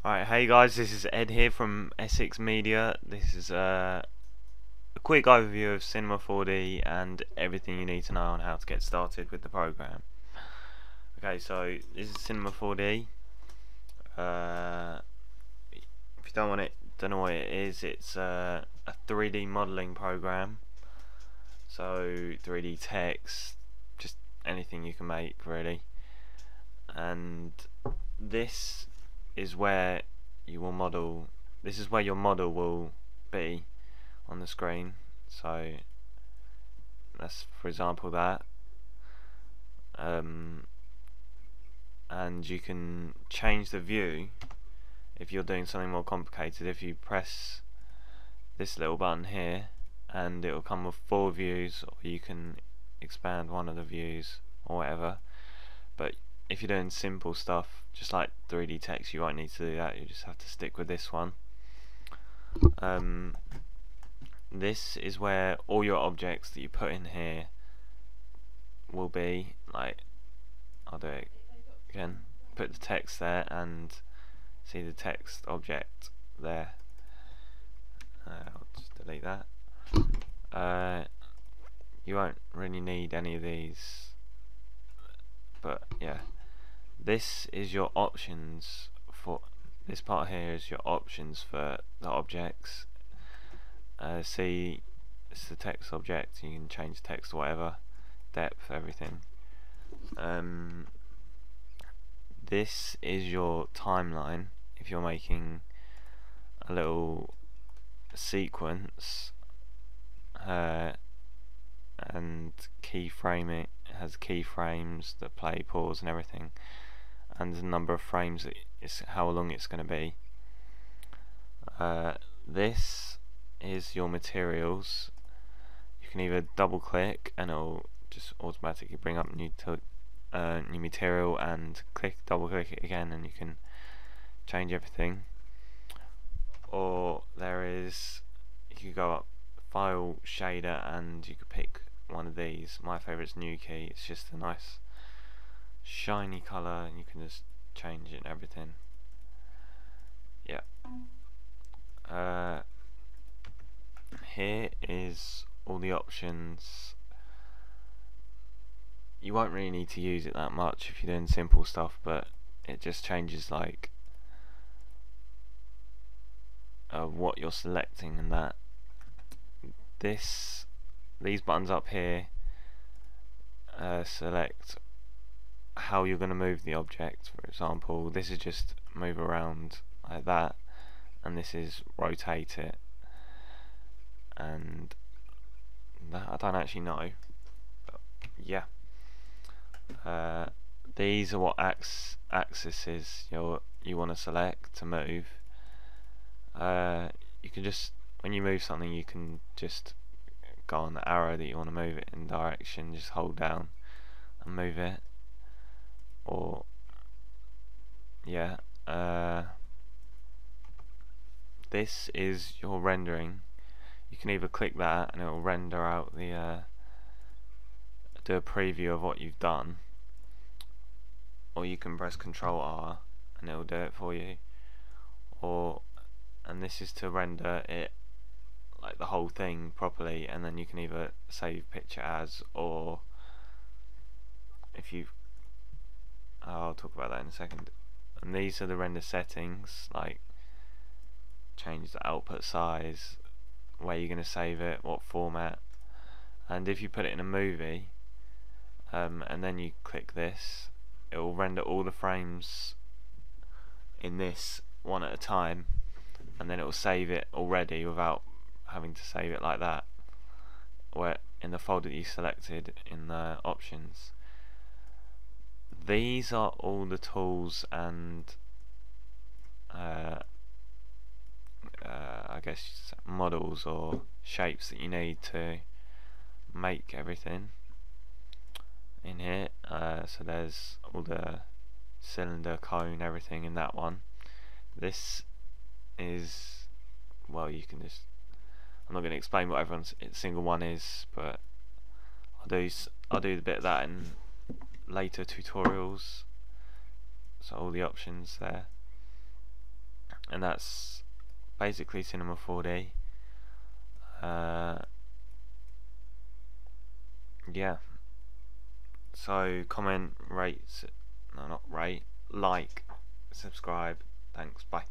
Alright, hey guys, this is Ed here from Essex Media. This is a quick overview of Cinema 4D and everything you need to know on how to get started with the program. Okay, so this is Cinema 4D. If you don't know what it is, it's a 3D modeling program. So 3D text, just anything you can make really. And this is where you will model. This is where your model will be on the screen. So that's, for example, that. And you can change the view if you're doing something more complicated. If you press this little button here, and it will come with 4 views, or you can expand one of the views or whatever. But if you're doing simple stuff, just like 3D text, you won't need to do that. You just have to stick with this one. This is where all your objects that you put in here will be. Like, I'll do it again. Put the text there and see the text object there. I'll just delete that. You won't really need any of these, but yeah. This is your options for this part here. Is your options for the objects. See, it's the text object. You can change text to whatever, depth, everything. This is your timeline. If you're making a little sequence, and keyframe it has keyframes that play, pause, and everything. And the number of frames is how long it's going to be. This is your materials. You can either double click and it'll just automatically bring up new material, and double click it again and you can change everything. Or you could go up file, shader, and you could pick one of these. My favourite is new key. It's just a nice shiny colour, and you can just change it and everything. Yeah. Here is all the options. You won't really need to use it that much if you're doing simple stuff, but it just changes like what you're selecting and that. These buttons up here select how you're going to move the object. For example, this is just move around like that, and this is rotate it, and that I don't actually know, but yeah. These are what axes you want to select to move. You can just, when you move something, you can just go on the arrow that you want to move it in direction, just hold down and move it. Or yeah, this is your rendering. You can either click that and it will render out the do a preview of what you've done, or you can press Ctrl R and it will do it for you. And this is to render it like the whole thing properly, and then you can either save picture as, or if you've I'll talk about that in a second. And these are the render settings, like change the output size, where you're going to save it, what format. And if you put it in a movie, and then you click this, it will render all the frames in this one at a time, and then it will save it already without having to save it like that, where in the folder that you selected in the options. These are all the tools and I guess models or shapes that you need to make everything in here. So there's all the cylinder, cone, everything in that one. This is, well, you can just, I'm not going to explain what every single one is, but I'll do a bit of that in later tutorials. So all the options there. that's basically Cinema 4D. Yeah. So comment, rate, no, not rate, like, subscribe. Thanks. Bye.